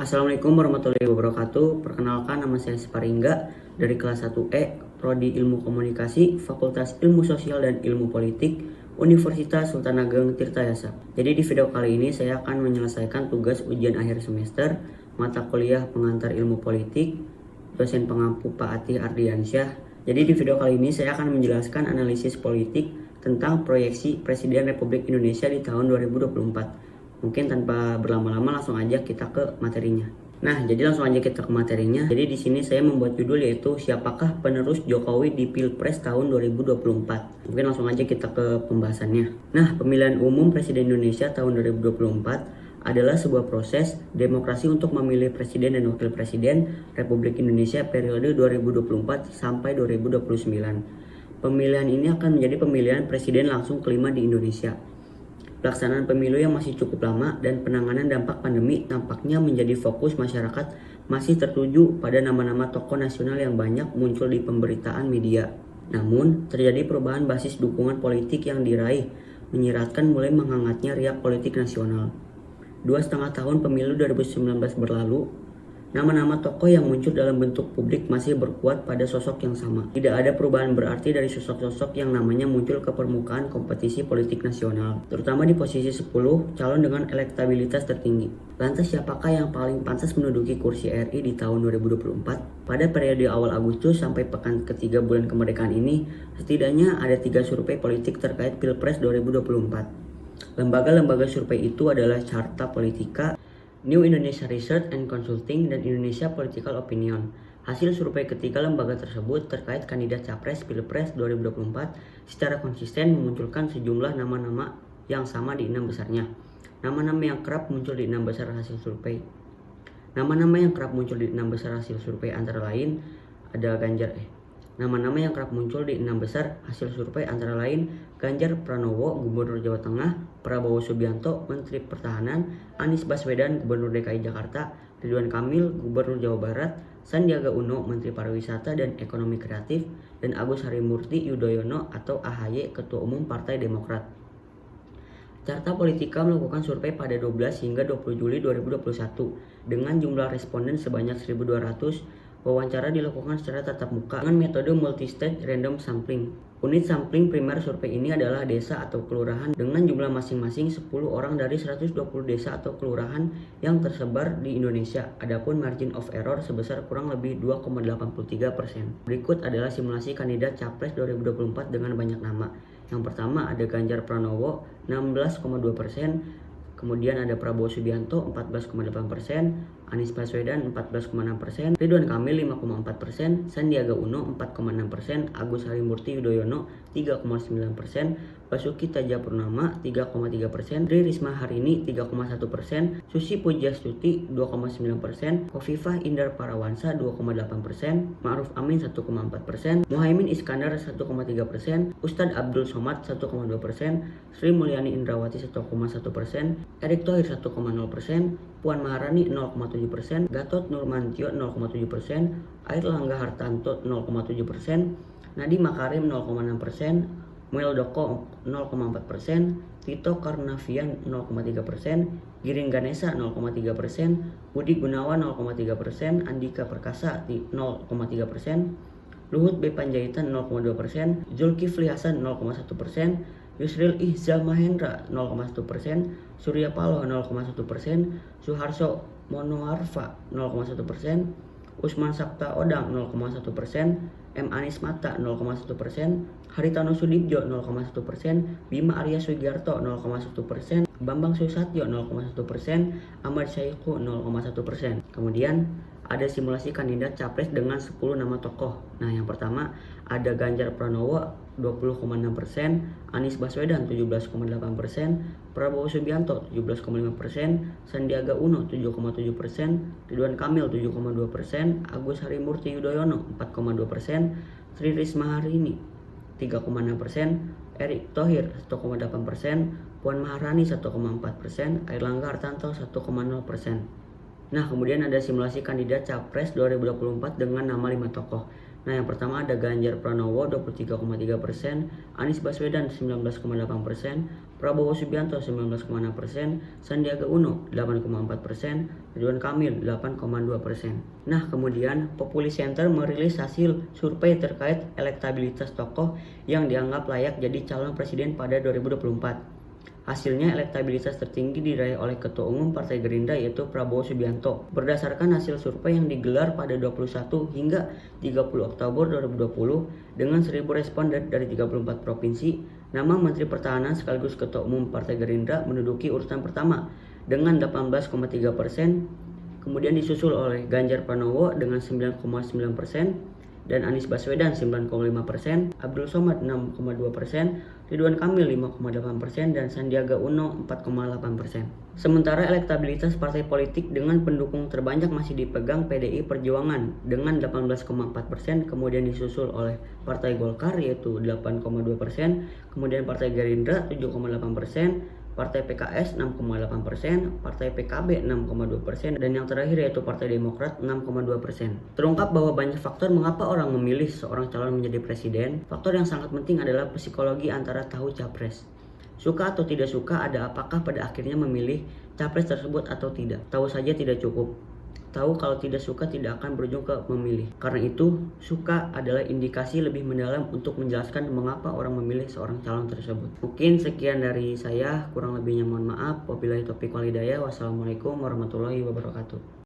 Assalamualaikum warahmatullahi wabarakatuh. Perkenalkan, nama saya Sparingga dari kelas 1E, Prodi Ilmu Komunikasi, Fakultas Ilmu Sosial dan Ilmu Politik, Universitas Sultan Ageng Tirtayasa. Jadi di video kali ini saya akan menyelesaikan tugas ujian akhir semester mata kuliah pengantar ilmu politik, dosen pengampu Pak Atih Ardiansyah. Jadi di video kali ini saya akan menjelaskan analisis politik tentang proyeksi Presiden Republik Indonesia di tahun 2024. Mungkin tanpa berlama-lama langsung aja kita ke materinya. Nah, jadi langsung aja kita ke materinya. Jadi di sini saya membuat judul yaitu siapakah penerus Jokowi di Pilpres tahun 2024. Mungkin langsung aja kita ke pembahasannya. Nah, pemilihan umum Presiden Indonesia tahun 2024 adalah sebuah proses demokrasi untuk memilih presiden dan wakil presiden Republik Indonesia periode 2024 sampai 2029. Pemilihan ini akan menjadi pemilihan presiden langsung kelima di Indonesia. Pelaksanaan pemilu yang masih cukup lama dan penanganan dampak pandemi tampaknya menjadi fokus masyarakat masih tertuju pada nama-nama tokoh nasional yang banyak muncul di pemberitaan media. Namun, terjadi perubahan basis dukungan politik yang diraih, menyiratkan mulai menghangatnya riak politik nasional. 2,5 tahun pemilu 2019 berlalu, nama-nama tokoh yang muncul dalam bentuk publik masih berkuat pada sosok yang sama. Tidak ada perubahan berarti dari sosok-sosok yang namanya muncul ke permukaan kompetisi politik nasional, terutama di posisi 10 calon dengan elektabilitas tertinggi. Lantas siapakah yang paling pantas menduduki kursi RI di tahun 2024? Pada periode awal Agustus sampai pekan ketiga bulan kemerdekaan ini, setidaknya ada 3 survei politik terkait Pilpres 2024. Lembaga-lembaga survei itu adalah Carta Politika, New Indonesia Research and Consulting, dan Indonesia Political Opinion. Hasil survei ketiga lembaga tersebut terkait kandidat Capres Pilpres 2024 secara konsisten memunculkan sejumlah nama-nama yang sama di 6 besarnya. Nama-nama yang kerap muncul di 6 besar hasil survei. Nama-nama yang kerap muncul di 6 besar hasil survei antara lain ada Nama-nama yang kerap muncul di 6 besar hasil survei antara lain Ganjar Pranowo, Gubernur Jawa Tengah, Prabowo Subianto, Menteri Pertahanan, Anies Baswedan, Gubernur DKI Jakarta, Ridwan Kamil, Gubernur Jawa Barat, Sandiaga Uno, Menteri Pariwisata dan Ekonomi Kreatif, dan Agus Harimurti Yudhoyono atau AHY, Ketua Umum Partai Demokrat. Carta Politika melakukan survei pada 12 hingga 20 Juli 2021 dengan jumlah responden sebanyak 1.200. Wawancara dilakukan secara tatap muka dengan metode multi-stage random sampling. Unit sampling primer survei ini adalah desa atau kelurahan dengan jumlah masing-masing 10 orang dari 120 desa atau kelurahan yang tersebar di Indonesia. Adapun margin of error sebesar kurang lebih 2,83%. Berikut adalah simulasi kandidat Capres 2024 dengan banyak nama. Yang pertama ada Ganjar Pranowo 16,2%. Kemudian ada Prabowo Subianto 14,8%, Anies Baswedan 14,6%, Ridwan Kamil 5,4%, Sandiaga Uno 4,6%, Agus Harimurti Yudhoyono 3,9%, Basuki Cahayapurnama 3,3%, Tri Risma Harini 3,1%, Susi Pujiastuti 2,9%, Khofifah Indar Parawansa 2,8%, Ma'ruf Amin 1,4%, Muhaimin Iskandar 1,3%, Ustadz Abdul Somad 1,2%, Sri Mulyani Indrawati 1,1%, Erick Thohir 1,0%, Puan Maharani 0,7%, Gatot Nurmantio 0,7%, Airlangga Hartarto 0,7%, Nadiem Makarim 0,6%, Muldoko 0,4%, Tito Karnavian 0,3%, Giring Ganesa 0,3%, Budi Gunawan 0,3%, Andika Perkasa 0,3%, Luhut B. Panjaitan 0,2%, Zulkifli Hasan 0,1%, Yusril Ihzal Mahendra 0,1%, Surya Paloh 0,1%, Suharso Monoarfa 0,1%, Usman Sabta Odang 0,1%, M. Anies Mata 0,1%, Haritano Sudibjo 0,1%, Bima Arya Sugiarto 0,1%, Bambang Susatyo 0,1%, Ahmad Syahiku 0,1%. Kemudian ada simulasi kandidat Capres dengan 10 nama tokoh. Nah, yang pertama ada Ganjar Pranowo 20,6%, Anies Baswedan 17,8%, Prabowo Subianto 17,5%, Sandiaga Uno 7,7%, Ridwan Kamil 7,2%, Agus Harimurti Yudhoyono 4,2%, Tri Risma Harini 3,6%, Erick Thohir 1,8%, Puan Maharani 1,4%, Airlangga Hartarto 1,0%. Nah, kemudian ada simulasi kandidat Capres 2024 dengan nama 5 tokoh. Nah, yang pertama ada Ganjar Pranowo 23,3%, Anies Baswedan 19,8%, Prabowo Subianto 19,6%, Sandiaga Uno 8,4%, Ridwan Kamil 8,2%. Nah, kemudian Populi Center merilis hasil survei terkait elektabilitas tokoh yang dianggap layak jadi calon presiden pada 2024. Hasilnya, elektabilitas tertinggi diraih oleh Ketua Umum Partai Gerindra yaitu Prabowo Subianto. Berdasarkan hasil survei yang digelar pada 21 hingga 30 Oktober 2020 dengan 1.000 responden dari 34 provinsi, nama Menteri Pertahanan sekaligus Ketua Umum Partai Gerindra menduduki urutan pertama dengan 18,3%, kemudian disusul oleh Ganjar Pranowo dengan 9,9%, dan Anies Baswedan 9,5%, Abdul Somad 6,2%, Ridwan Kamil 5,8%, dan Sandiaga Uno 4,8%. Sementara elektabilitas partai politik dengan pendukung terbanyak masih dipegang PDI Perjuangan dengan 18,4%, kemudian disusul oleh Partai Golkar yaitu 8,2%, kemudian Partai Gerindra 7,8%, Partai PKS 6,8%, Partai PKB 6,2%, dan yang terakhir yaitu Partai Demokrat 6,2%. Terungkap bahwa banyak faktor mengapa orang memilih seorang calon menjadi presiden. Faktor yang sangat penting adalah psikologi antara tahu capres. Suka atau tidak suka ada apakah pada akhirnya memilih capres tersebut atau tidak. Tahu saja tidak cukup. Tahu kalau tidak suka tidak akan berujung ke memilih. Karena itu, suka adalah indikasi lebih mendalam untuk menjelaskan mengapa orang memilih seorang calon tersebut. Mungkin sekian dari saya, kurang lebihnya mohon maaf. Wabillahi taufiq wal hidayah. Wassalamualaikum warahmatullahi wabarakatuh.